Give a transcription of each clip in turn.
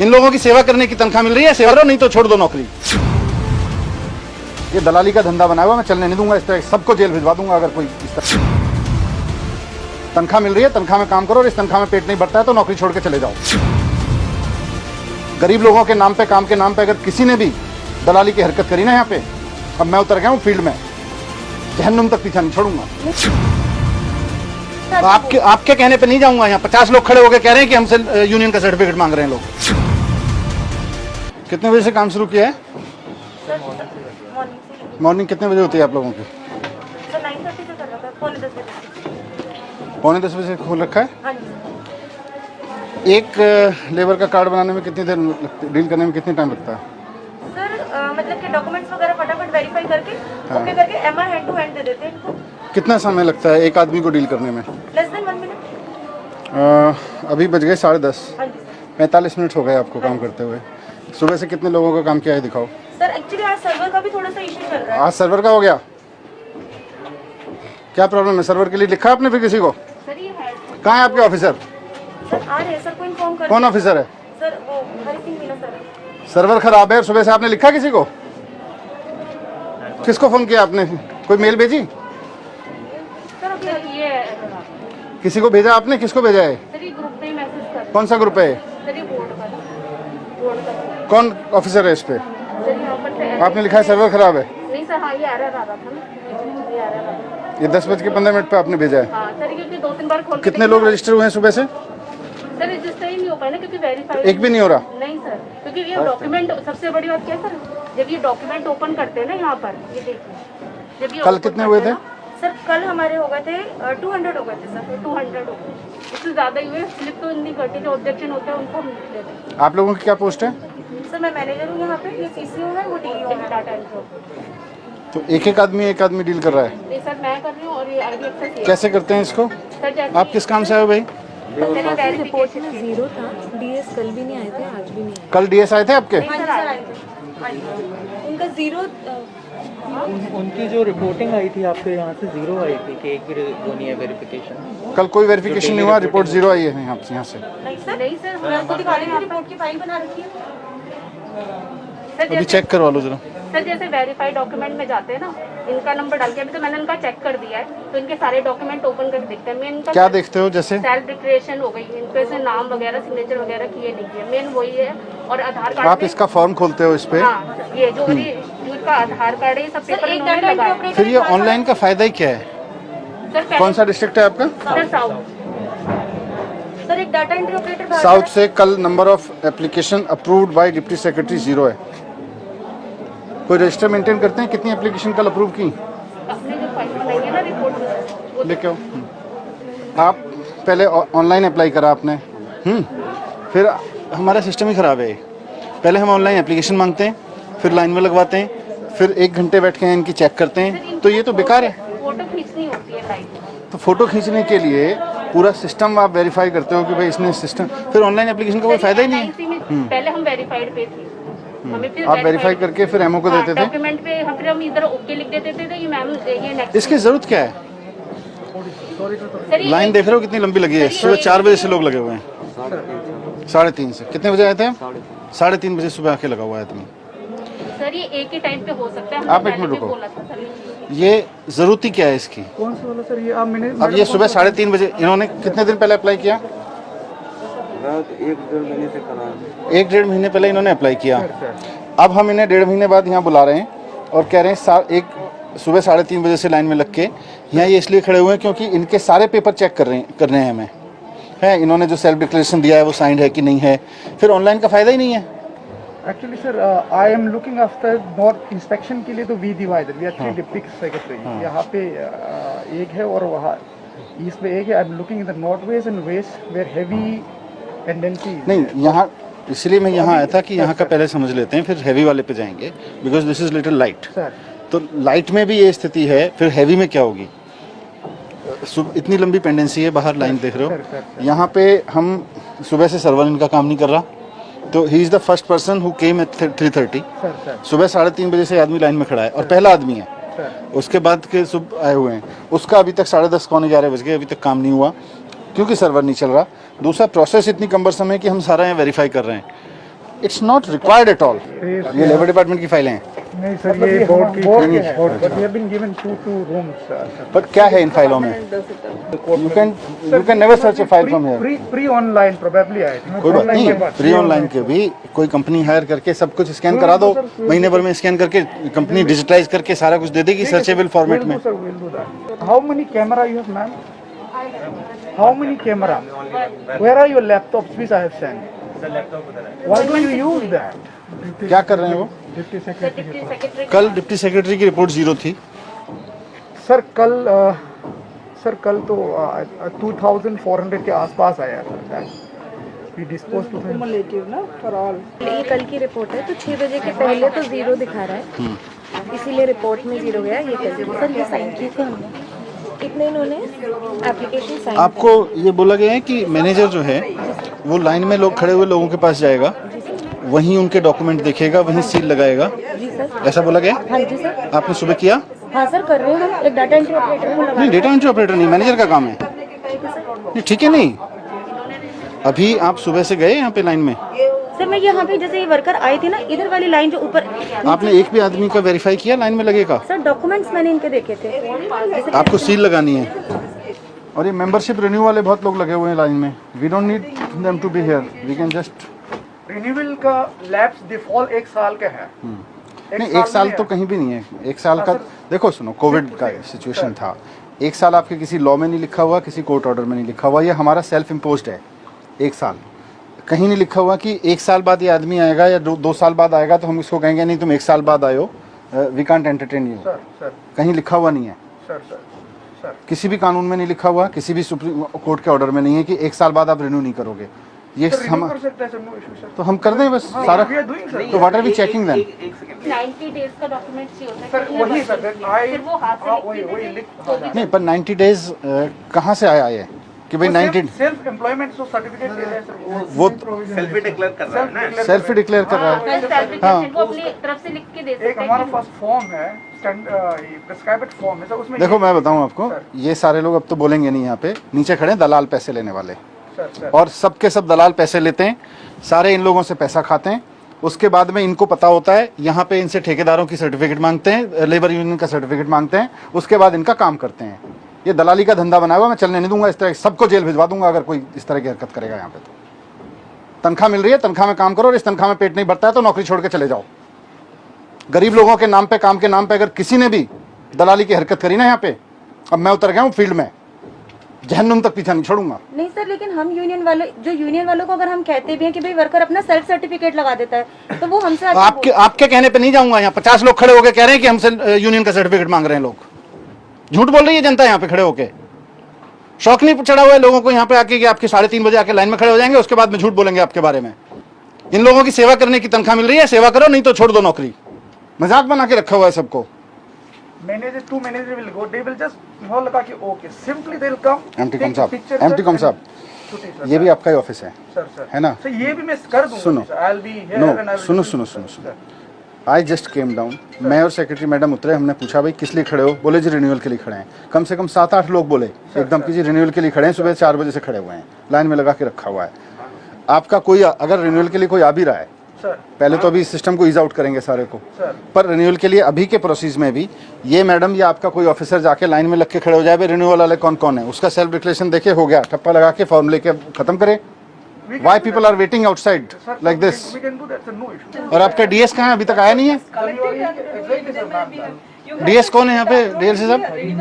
इन लोगों की सेवा करने की तनख्वाह मिल रही है, सेवा करो नहीं तो छोड़ दो नौकरी। ये दलाली का धंधा बनाया हुआ, मैं चलने नहीं दूंगा इस तरह, सबको जेल भिजवा दूंगा अगर कोई इस तरह। तनख्वाह मिल रही है, तनख्वाह में काम करो, और इस तनख्वाह में पेट नहीं भरता है तो नौकरी छोड़ के चले जाओ। गरीब लोगों के नाम पे, काम के नाम पे अगर किसी ने भी दलाली की हरकत करी ना यहाँ पे, अब मैं उतर गया हूँ फील्ड में, जहन्नुम तक पीछा नहीं छोड़ूंगा। आपके कहने पे नहीं जाऊंगा। यहाँ 50 लोग खड़े होकर कह रहे हैं कि हमसे यूनियन का सर्टिफिकेट मांग रहे हैं लोग। कितने बजे से काम शुरू किया है? मॉर्निंग कितने बजे होती है आप लोगों की? 9:30 से कर रखा है, पौने 10 बजे। पौने 10 बजे खोल रखा है। हाँ जी। एक लेबर का कार्ड बनाने में कितनी देर, डील करने में कितनी टाइम लगता है? सर मतलब कि डॉक्यूमेंट्स वगैरह फटाफट वेरीफाई करके ओके करके एमआर हैंड टू हैंड दे देते हैं इनको। कितना समय लगता है एक आदमी को डील करने में? Less than 1 minute. अभी बज गए 10:30। हाँ जी। 45 मिनट हो गए आपको काम करते हुए। सुबह से कितने लोगों का काम किया है दिखाओ। सर एक्चुअली आज सर्वर का भी थोड़ा सा इशू चल रहा है। आज सर्वर का हो गया? क्या प्रॉब्लम है? सर्वर के लिए लिखा आपने फिर किसी को? सर ये है। कहाँ है आपके ऑफिसर? सर आ रहे हैं, सर को इन्फॉर्म कर। कौन ऑफिसर है? सर वो हरि सिंह मीना सर है। सर्वर खराब है, सुबह से आपने लिखा किसी को? किसको फोन किया आपने? कोई मेल भेजी? सर अभी ये किसी को भेजा आपने? किसको भेजा है? सर ये ग्रुप पे ही मैसेज कर। कौन सा ग्रुप है? सर ये बोर्ड का। कौन ऑफिसर है इस पे? सर यहाँ पर से आपने लिखा है सर्वर खराब है? नहीं सर, हाँ ये एरर आ रहा था ना, ये एरर आ रहा था। ये 10:15 पे आपने भेजा है। हाँ सर, क्योंकि 2-3 बार खोल के कितने लोग रजिस्टर हुए हैं सुबह से? सर रजिस्टर ही नहीं हो पाया ना, क्योंकि वेरीफाई एक भी नहीं हो रहा? नहीं सर, क्योंकि ये डॉक्यूमेंट, सबसे बड़ी बात क्या है सर, जब ये डॉक्यूमेंट ओपन करते हैं ना यहाँ पर, ये देखिए जब ये कल open कितने हुए करते थे? हैं ना, सर कल हमारे हो गए थे 200 हो गए थे सर, 200 हो गए, इससे ज़्यादा ही हुए। स्लिप तो नहीं करती, जो ऑब्जेक्शन होता है उनको हम लिख लेते हैं। आप लोगों की क्या पोस्ट है? सर मैं मैनेजर हूँ यहाँ पे, ये सीसीओ है, वो डीईओ है, डाटा एंट्री। तो एक आदमी डील कर रहा है? नहीं सर मैं कर रही हूँ, और ये आईडी एक्सेस कैसे करते हैं इसको? सर जैसे आप किस काम से आए हो भाई? रिपोर्ट में 0 था। डीएस कल भी नहीं आए थे, आज भी नहीं आए। कल डीएस आए थे आपके? उनका 0 उनकी जो रिपोर्टिंग आई थी आपके यहाँ से 0 आई थी कि एक भी वो नहीं है वेरिफिकेशन। कल कोई वेरिफिकेशन नहीं हुआ, रिपोर्ट 0 आई है यहाँ से। नहीं सर मैं आपको दिखा रही हूँ, रिपोर्ट की फाइल बना रखी है सर। अभी चेक करवा लो जरा। सर जैसे वेरीफाइड डॉक्यूमेंट में जाते हैं ना, इनका नंबर डाल के, अभी तो मैंने इनका चेक कर दिया है, तो इनके सारे डॉक्यूमेंट ओपन करके देखते हैं। मेन क्या देखते हो? जैसे सेल्फ डिक्लेरेशन हो गई, इनके से नाम वगैरह, सिग्नेचर वगैरह किए नहीं किए, मेन वही है। और आधार कार्ड आप इसका फॉर्म खोलते हो इस पे? हाँ, ये जो इनका आधार कार्ड है, ये सब पेपर इन्होंने लगाया। फिर ये ऑनलाइन का फायदा ही क्या है? सर कौन सा डिस्ट्रिक्ट है आपका? Sir south. सर एक डाटा एंट्री ऑपरेटर साउथ से कल number of application approved by deputy secretary 0 है। कोई रजिस्टर मेंटेन करते हैं कितनी एप्लीकेशन कल अप्रूव की? अपने जो फाइल बनाई है ना रिपोर्ट में, वो लेके आओ। आप पहले ऑनलाइन अप्लाई करा आपने, फिर हमारा सिस्टम ही ख़राब है। पहले हम ऑनलाइन एप्लीकेशन मांगते हैं, फिर लाइन में लगवाते हैं, फिर 1 घंटे बैठ के इनकी चेक करते हैं, तो ये तो बेकार है। फोटो खींचनी होती है लाइव। तो फोटो खींचने के लिए पूरा सिस्टम आप वेरीफाई करते हो कि भाई इसने सिस्टम, फिर ऑनलाइन एप्लीकेशन का कोई फायदा ही नहीं है। पहले हम वेरीफाइड पे थे, हमें फिर आप वेरीफाई करके फिर एमओ को देते थे? डॉक्यूमेंट पे फिर हम इधर ओके लिख देते थे, ये मैम ये नेक्स्ट। इसकी जरूरत क्या है? लाइन देख रहे हो कितनी लंबी लगी है? सुबह 4 बजे से लोग लगे हुए हैं, 3:30 से। कितने बजे आए थे? 3:30 बजे सुबह आके लगा हुआ है आदमी। सर ये एक ही टाइम पे हो सकता है। आप एक मिनट रुको, ये जरूरती क्या है इसकी? कौन सा वाला सर? ये आप मैंने अब ये सुबह 3:30 बजे, इन्होंने कितने दिन पहले अप्लाई किया? 1-1.5 महीने से करा। 1-1.5 महीने पहले इन्होंने अप्लाई किया। अब हम इन्हें 1.5 महीने बाद यहाँ बुला रहे हैं और कह रहे हैं सुबह 3:30 बजे से लाइन में लग के यहाँ ये इसलिए खड़े हुए हैं क्योंकि इनके सारे पेपर चेक करने हैं हमें, है इन्होंने जो सेल्फ डिक्लेरेशन दिया है वो साइंड है कि नहीं है। फिर ऑनलाइन का फायदा ही नहीं है। Actually sir I am looking after north inspection के लिए, तो we divided, we are 3 deputy secretary. यहाँ पे एक है और वहाँ ईस्ट में एक है। I am looking in the north west and west where heavy tendency. नहीं, यहाँ इसलिए मैं यहाँ आया था कि यहाँ का पहले समझ लेते हैं, फिर हैवी वाले पे जाएंगे, because this is little light. तो लाइट में भी ये स्थिति है, फिर हैवी में क्या होगी? इतनी लंबी पेंडेंसी है, बाहर लाइन देख रहे हो। यहाँ पे हम सुबह से सर्वर इनका काम नहीं कर रहा, तो he is the first person who came at 3:30। सुबह 3:30 बजे से आदमी लाइन में खड़ा है और पहला आदमी है। उसके बाद के सुबह आए हुए हैं, उसका अभी तक 10:30 पौने 11 बज गए, अभी तक काम नहीं हुआ क्योंकि सर्वर नहीं चल रहा। दूसरा, प्रोसेस इतनी कम्बरसम है कि हम सारा यहाँ वेरीफाई कर रहे हैं। It's not required at all. ये लेबर डिपार्टमेंट की फाइलें हैं, नहीं सर, ये बोर्ड के है, but we have been given two rooms, but क्या है इन फाइलों में? You can never search a file from here. Pre online probably I think. कोई बात नहीं, प्री ऑनलाइन के भी कोई कंपनी हायर करके सब कुछ स्कैन करा दो, महीने भर में स्कैन करके कंपनी डिजिटाइज करके सारा कुछ दे देगी सर्चेबल फॉर्मेट में। Sir, we'll do that. How many camera you have, ma'am? How many camera? Where are your laptops which I have sent? Why do you use that? क्या कर रहे हैं वो? डिप्टी सेक्रेटरी कल डिप्टी सेक्रेटरी की report 0 थी। Sir कल तो 2400 के आसपास आया sir. We disposed to him. ये कल की रिपोर्ट है, तो 6 बजे के पहले तो 0 दिखा रहा है, इसीलिए रिपोर्ट में 0 गया। ये कल सर ये साइन किए थे हमने, इतने इन्होंने एप्लीकेशन साइन। आपको ये बोला गया है कि मैनेजर जो है वो लाइन में लोग खड़े हुए लोगों के पास जाएगा, वहीं उनके डॉक्यूमेंट देखेगा, वहीं सील लगाएगा, जी सर। ऐसा बोला गया? हाँ जी सर। आपने सुबह किया? हाँ सर कर रहे हैं हम, एक डाटा एंट्री ऑपरेटर को लगा। नहीं, डेटा एंट्री ऑपरेटर नहीं, मैनेजर का काम है। नहीं, ठीक है। नहीं, अभी आप सुबह से गए यहाँ पे लाइन में? सर मैं यहाँ पे जैसे ये वर्कर आई थी ना, इधर वाली लाइन जो ऊपर, आपने एक भी आदमी का वेरीफाई किया लाइन में लगेगा? सर डॉक्यूमेंट्स मैंने इनके देखे थे। जैसे आपको सील लगानी है। और ये मेंबरशिप रिन्यू वाले बहुत लोग लगे हुए हैं लाइन में। We don't need them to be here, we can just. Renewal का लैप्स डिफॉल्ट 1 साल का है। नहीं, 1 साल तो कहीं भी नहीं है। 1 साल का देखो, सुनो, कोविड का सिचुएशन था। 1 साल आपके किसी लॉ में नहीं लिखा हुआ, किसी कोर्ट ऑर्डर में नहीं लिखा हुआ, ये हमारा सेल्फ इम्पोज्ड है। 1 साल कहीं नहीं लिखा हुआ कि 1 साल बाद ये आदमी आएगा या 2 साल बाद आएगा तो हम इसको कहेंगे नहीं तुम 1 साल बाद आयो, we can't entertain you. Sir कहीं लिखा हुआ नहीं है। सर किसी भी कानून में नहीं लिखा हुआ, किसी भी सुप्रीम कोर्ट के ऑर्डर में नहीं है कि 1 साल बाद आप रिन्यू नहीं करोगे। ये हम कर सकते हैं सर, नो इशू सर। तो हम कर दें बस सारा। We are doing, sir. तो what are we checking then? 90 days का डॉक्यूमेंट चाहिए होता है। सर वही सर, फिर वो हाथ से वही लिख नहीं, पर 90 डेज कहाँ से आया ये कि भाई 90 सेल्फ एम्प्लॉयमेंट जो सर्टिफिकेट दे रहे हैं सर, वो सेल्फ डिक्लेयर कर रहा है ना। सेल्फ डिक्लेयर कर रहा है। हाँ। वो अपनी तरफ से लिख के दे सकते एक हमारा पास फॉर्म है, प्रिस्क्राइब्ड फॉर्म है सर, उसमें देखो मैं बताऊं आपको, ये सारे लोग अब तो बोलेंगे नहीं, यहाँ पे नीचे खड़े हैं दलाल पैसे लेने वाले, सर और सबके सब दलाल पैसे लेते हैं, सारे इन लोगों से पैसा खाते हैं। उसके बाद में इनको पता होता है, यहाँ पे इनसे ठेकेदारों की सर्टिफिकेट मांगते हैं, लेबर यूनियन का सर्टिफिकेट मांगते हैं, उसके बाद इनका काम करते हैं। ये दलाली का धंधा बना हुआ, मैं चलने नहीं दूंगा। इस तरह सबको जेल भिजवा दूंगा अगर कोई इस तरह की हरकत करेगा यहाँ पे। तो तनख्वाह मिल रही है, तनख्वाह में काम करो, और इस तनख्वाह में पेट नहीं भरता है तो नौकरी छोड़ के चले जाओ। गरीब लोगों के नाम पे, काम के नाम पे अगर किसी ने भी दलाली की हरकत करी ना यहाँ पे, अब मैं उतर गया हूँ फील्ड में, जहन्नुम तक पीछा नहीं छोड़ूंगा। नहीं सर, लेकिन हम यूनियन वालों को अगर हम कहते भी हैं कि भाई वर्कर अपना सेल्फ सर्टिफिकेट लगा देता है, तो वो हमसे आपके कहने पे नहीं जाऊंगा। यहाँ 50 लोग खड़े होकर कह रहे हैं कि हमसे यूनियन का सर्टिफिकेट मांग रहे हैं। लोग झूठ बोल रही है जनता यहाँ पे खड़े होके। शौक नहीं चढ़ा हुआ है लोगों को यहाँ पे आके कि आपके 3:30 बजे आके लाइन में खड़े हो जाएंगे, उसके बाद में झूठ बोलेंगे आपके बारे में। इन लोगों की सेवा करने की तनख्वाह मिल रही है, सेवा करो, नहीं तो छोड़ दो नौकरी। मजाक बना के रखा हुआ है सबको। Manager to manager will go, they will just मोहर लगा के okay, simply they will come. एमटी कॉम साहब, ये भी आपका ही ऑफिस है, सर है ना? सर ये भी मैं कर दूंगा। सुनो, I will be here no, and I will सुनो। आई जस्ट केम डाउन, मैं और सेक्रेटरी मैडम उतरे, हमने पूछा भाई किस लिए खड़े हो? बोले जी रिन्यूअल के लिए खड़े हैं। कम से कम 7-8 लोग बोले एकदम कि जी रिन्यूअल के लिए खड़े हैं, सुबह 4 बजे से खड़े हुए हैं, लाइन में लगा के रखा हुआ है। आपका कोई अगर रिन्यूअल के लिए कोई आ भी रहा है, पहले तो अभी सिस्टम को ईज आउट करेंगे सारे को, पर रिन्यूअल के लिए अभी के प्रोसेस में भी ये मैडम या आपका कोई ऑफिसर जाके लाइन में लग के खड़े हो जाए, रिन्यूअल वाले कौन कौन है, उसका सेल्फ डिक्लेरेशन देखे हो गया, ठप्पा लगा के फॉर्म लेके खत्म करे। Why people are waiting outside like this? we can do that, sir, no issue. और आपका डीएस कहाँ है? अभी तक आया नहीं है। डीएस कौन है यहाँ पे? डीएल साहब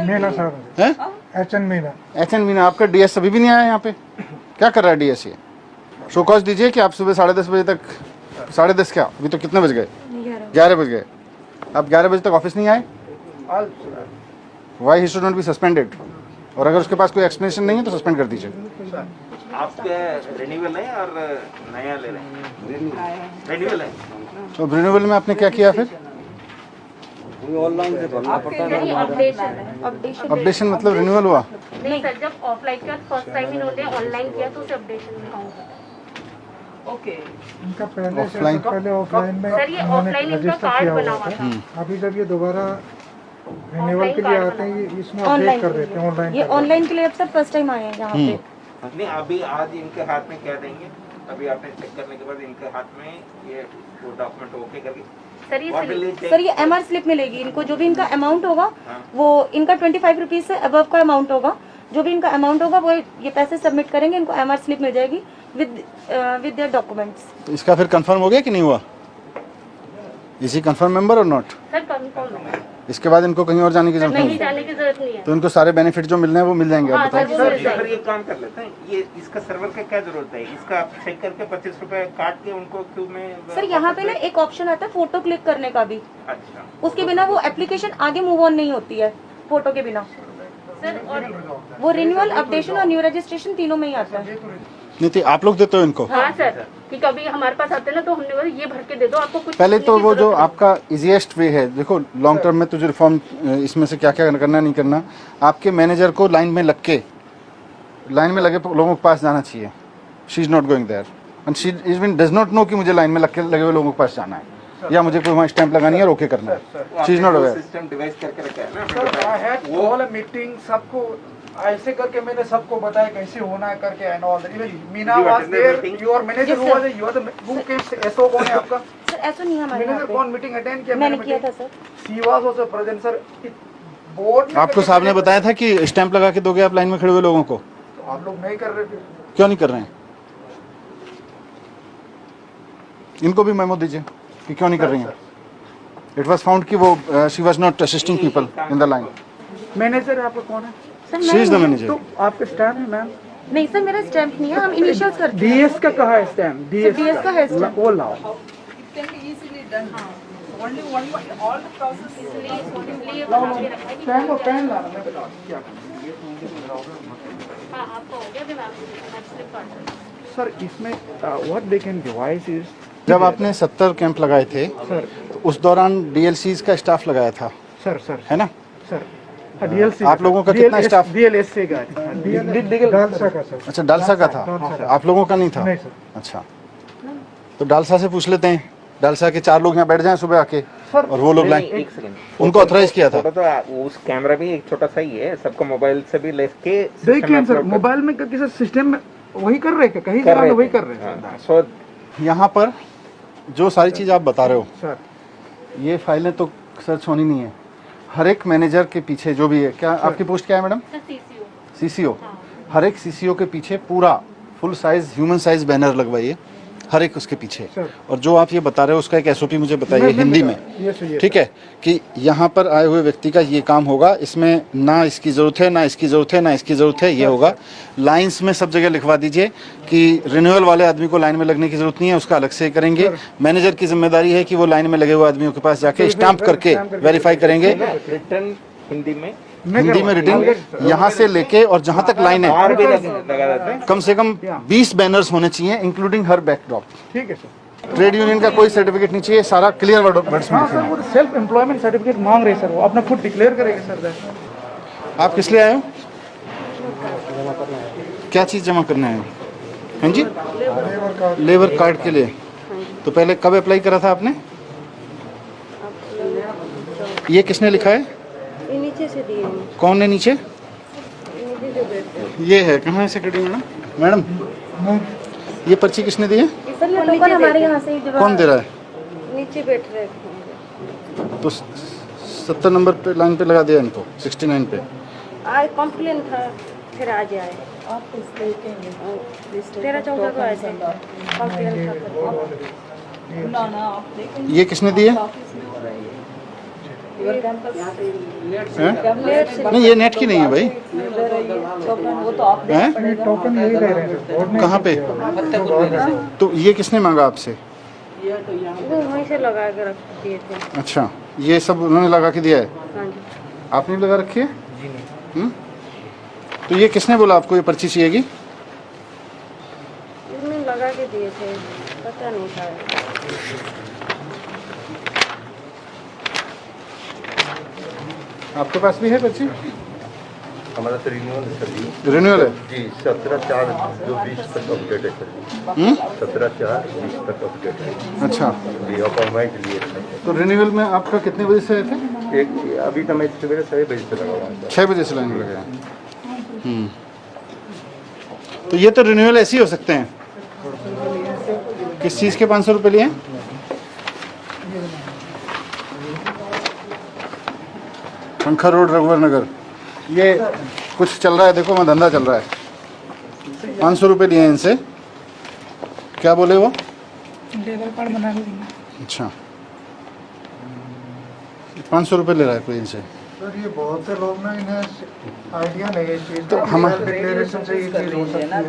मीना सर हैं? एचएन मीना। एचएन मीना, आपका डीएस अभी भी नहीं आया यहाँ पे। क्या कर रहा है डीएस? ये शो कॉज दीजिए कि आप सुबह 10:30 बजे तक, 10:30 क्या, अभी तो कितने बज गए? 11 बज गए। आप 11 बजे तक ऑफिस नहीं आए? Why he should not be suspended? और अगर उसके पास कोई एक्सप्लेनेशन नहीं है तो सस्पेंड कर दीजिए। आपके रिन्यूअल है और नया ले रहे हैं? रिन्यूअल है। तो रिन्यूअल में आपने क्या किया फिर? अपडेशन मतलब रिन्यूअल हुआ? नहीं सर, जब ऑफलाइन किया फर्स्ट टाइम इन्होंने ऑनलाइन किया तो उसे अपडेशन में काउंट होता है। ओके, इनका पहले ऑफलाइन, पहले ऑफलाइन में सर ये ऑफलाइन इनका कार्ड बना हुआ था। अभी जब ये दोबारा रिन्यूअल के लिए आते हैं, ये इसमें अपडेट कर देते हैं ऑनलाइन। ये ऑनलाइन के लिए अब सब फर्स्ट टाइम आए हैं यहाँ पे। नहीं, अभी आज इनके हाथ में क्या देंगे? अभी आपने चेक करने के बाद इनके हाथ में ये वो डॉक्यूमेंट ओके करके सर ये MR स्लिप मिलेगी इनको, जो भी इनका अमाउंट होगा वो इनका 25 रुपीज से अबव का अमाउंट होगा, जो भी इनका अमाउंट होगा वो ये पैसे सबमिट करेंगे, इनको MR स्लिप मिल जाएगी विद देयर डॉक्यूमेंट्स। इसका फिर कंफर्म हो गया कि नहीं हुआ? इसी कंफर्म मेंबर और नॉट? सर कंफर्म है, इसके बाद इनको कहीं और जाने की जरूरत नहीं नहीं? जाने की जरूरत नहीं है। तो इनको सारे बेनिफिट जो मिलने हैं वो मिल जाएंगे? आप हाँ, बताओ। सर, वो मिल सर जाएगी। ये काम कर लेते हैं, ये इसका सर्वर का क्या जरूरत है? इसका आप चेक करके 25 रुपए काट के उनको क्यों में सर यहाँ पे ना एक ऑप्शन आता है फोटो क्लिक करने का भी, अच्छा उसके बिना वो एप्लीकेशन आगे मूव ऑन नहीं होती है फोटो के बिना। सर और वो रिन्यूअल, अपडेशन और न्यू रजिस्ट्रेशन तीनों में ही आता है। नहीं तो आप लोग देते हो इनको? हाँ सर, कि कभी हमारे पास आते हैं ना तो हमने बोला ये भर के दे दो, आपको कुछ पहले लिखने तो की वो जो जरूरत नहीं। आपका इजीएस्ट वे है, देखो लॉन्ग टर्म में तुझे रिफॉर्म इसमें से क्या क्या करना नहीं करना, आपके मैनेजर को लाइन में लगे लोगों के पास जाना चाहिए। She is not going there and she even does not know कि मुझे लाइन में लगे हुए लोगों के पास जाना है या मुझे कोई वहाँ स्टैंप लगानी है और ओके करना है। She is not aware. System device करके रखा है ना sir I had call a meeting, सबको ऐसे करके मैंने सबको बताया कैसे होना है करके and all. Even Meena was there, your manager who was, you are the who came, SO कौन है आपका? सर ऐसा नहीं है हमारे यहाँ मैनेजर पे, कौन मीटिंग अटेंड किया? मैंने किया था sir. She was also present sir. Board आपको साहब ने बताया था कि स्टैंप लगा के दोगे आप लाइन में खड़े हुए लोगों को? तो आप लोग नहीं कर रहे थे। क्यों नहीं कर रहे हैं? इनको भी मेमो दीजिए कि क्यों नहीं कर रही हैं। इट वाज फाउंड कि वो she was not assisting people in the line. Manager आपका कौन है? सर शी इज द मैं मैनेजर। तो आपका स्टैम्प है मैम? नहीं सर, मेरा स्टैम्प नहीं है, हम इनिशियल्स करते हैं। डीएस का कहा है स्टैम्प? DS का है stamp। वो लाओ। पेन और पेन लाना, मैं बता दूं क्या करना। हाँ आपको हो गया, अभी मैं आपको स्लिप काट रही हूँ। सर इसमें what they can device is, जब आपने 70 कैंप लगाए थे सर तो उस दौरान डीएलसीज का स्टाफ लगाया था, सर है ना? सर डीएलसी आप लोगों का कितना स्टाफ? डीएलएससी का डालसा का सर। अच्छा डालसा का था, आप लोगों का नहीं था? नहीं सर। अच्छा तो डालसा से पूछ लेते हैं, डालसा के 4 लोग यहाँ बैठ जाएं सुबह आके सर, और वो लोग लाइन, एक सेकंड, उनको ऑथराइज किया था। फोटो तो उस कैमरा भी एक छोटा सा ही है, सबको मोबाइल से भी लेके देखिए सर, मोबाइल में करके सर सिस्टम में वही कर रहे हैं, कहीं जगह में वही कर रहे हैं सो यहाँ पर जो सारी चीज़ आप बता रहे हो, सर। ये फाइलें तो सर्च होनी नहीं है। हर एक मैनेजर के पीछे जो भी है, क्या आपकी पोस्ट क्या है मैडम? Sir CCO. सीसीओ। हर एक सीसीओ के पीछे पूरा full size human size banner लगवाइए, हर एक उसके पीछे। और जो आप ये बता रहे हो उसका एक एसओपी मुझे बताइए हिंदी में, ठीक है, कि यहाँ पर आए हुए व्यक्ति का ये काम होगा, इसमें ना इसकी ज़रूरत है, ना इसकी ज़रूरत है, ना इसकी ज़रूरत है, ये होगा। लाइंस में सब जगह लिखवा दीजिए कि रिन्यूअल वाले आदमी को लाइन में लगने की ज़रूरत नहीं है, उसका अलग से करेंगे। मैनेजर की जिम्मेदारी है कि वो लाइन में लगे हुए आदमियों के पास जाके स्टैंप करके वेरीफाई करेंगे। रिटर्न हिंदी में रिटर्न यहाँ से लेके और जहाँ तक लाइन है बाहर भी लगा देते हैं। कम से कम 20 बैनर्स होने चाहिए, इंक्लूडिंग हर बैकड्रॉप। ठीक है सर। ट्रेड यूनियन का कोई सर्टिफिकेट नहीं चाहिए, सारा क्लियर वर्ड्स में हाँ सर, वो सेल्फ एम्प्लॉयमेंट सर्टिफिकेट मांग रहे हैं सर, वो अपना खुद डिक्लेयर करेंगे सर। आप किस लिए आए हो? क्या चीज़ जमा करना है? हाँ जी, लेबर कार्ड के लिए। तो पहले कब अप्लाई करा था आपने? ये किसने लिखा है? ये नीचे से दिए हैं, कौन है नीचे? नीचे जो बैठते हैं। ये है, कहाँ है सेक्रेटरी मैडम? ये पर्ची किसने दी है? सर ये टोकन हमारे यहाँ से ही दिलवा- कौन दे रहा है? नीचे बैठ रहे हैं। तो 70 नंबर पे लाइन पे लगा दिया इनको, 69 पे। आज कॉम्प्लेन था, फिर आज आए। 13-14 को आए थे, कॉम्प्लेन था। ये किसने दी है? हैं? नहीं ये नेट की नहीं है भाई। हैं? टोकन यही दे रहे हैं। कहाँ पे? तो ये किसने मांगा आपसे? वो वहीं से लगा के रख दिए थे। अच्छा, ये सब उन्होंने लगा के दिया है, हाँ जी। आपने भी लगा रखी है? तो ये किसने बोला आपको ये पर्ची चाहिएगी? उसने लगा के दिए थे, पता नहीं था। आपके पास भी है पर्ची? हमारा तो रिन्यूअल है सर जी। रिन्यूअल है जी 17/4 जो 20 तक अपडेट है सर। 17/4 20 तक अपडेट है। अच्छा, जी अपॉइंटमेंट लिए थे। तो रिन्यूअल में आपका कितने बजे से आए थे? एक अभी तो मैं सवेरे 6 बजे से लगा हुआ हूँ। 6 बजे से लाइन में लगे हैं। तो ये तो रिन्यूअल ऐसे ही हो सकते हैं। किस चीज़ के 500 रुपये लिए? पंखा रोड, रघुवर नगर। ये कुछ चल रहा है, देखो मैं धंधा चल रहा है। 500 रुपये लिए हैं इनसे। क्या बोले वो? लेबर कार्ड बना के देंगे। अच्छा, 500 रुपये ले रहा है कोई इनसे। सर ये बहुत से लोग ना इन्हें आइडिया नहीं है इस चीज़ तो का, हम डिक्लेरेशन से ये चीज़ हो सकती है।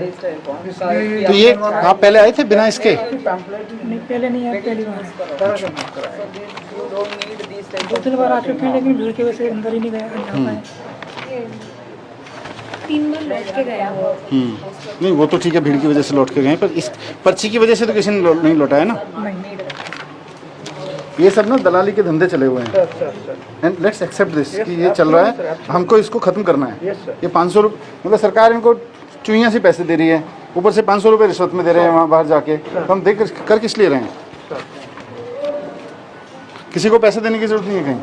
इसलिए तो ये आप पहले आए थे बिना इसके? नहीं, पहले नहीं आया, पहली बार दो तीन बार आ चुके हैं, लेकिन भीड़ की वजह से अंदर ही नहीं गया। 3 बार लौट के गया वो। नहीं वो तो ठीक है, भीड़ की वजह से लौट के गए, पर इस पर्ची की वजह से तो किसी ने नहीं लौटाया ना। ये सब ना दलाली के धंधे चले हुए हैं। एंड लेट्स एक्सेप्ट दिस कि ये चल रहा है, हमको इसको खत्म करना है। ये 500 रुपये मतलब सरकार इनको चुईयाँ से पैसे दे रही है, ऊपर से 500 रुपये रिश्वत में दे रहे हैं वहाँ बाहर जाके। तो हम देख कर किस लिए रहे हैं? किसी को पैसे देने की जरूरत नहीं है कहीं।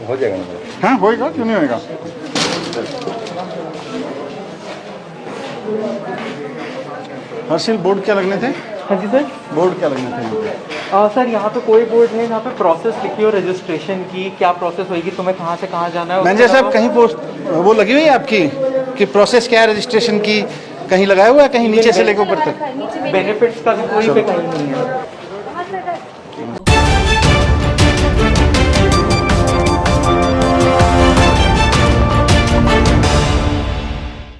हो जाएगा ना? हाँ होएगा, क्यों नहीं होएगा। हर्षिल बोर्ड क्या लगने थे? हाँ जी सर। बोर्ड क्या लगने थे? सर यहाँ पे कोई बोर्ड है, यहाँ पे प्रोसेस लिखी हो रजिस्ट्रेशन की, क्या प्रोसेस होगी, तुम्हें कहाँ से कहाँ जाना है। मैनेजर साहब कहीं पोस्ट वो लगी हुई है आपकी कि प्रोसेस क्या है रजिस्ट्रेशन की? कहीं लगाया हुआ है कहीं नीचे से लेकर ऊपर तक? बेनिफिट्स का भी कोई पे कहीं नहीं है।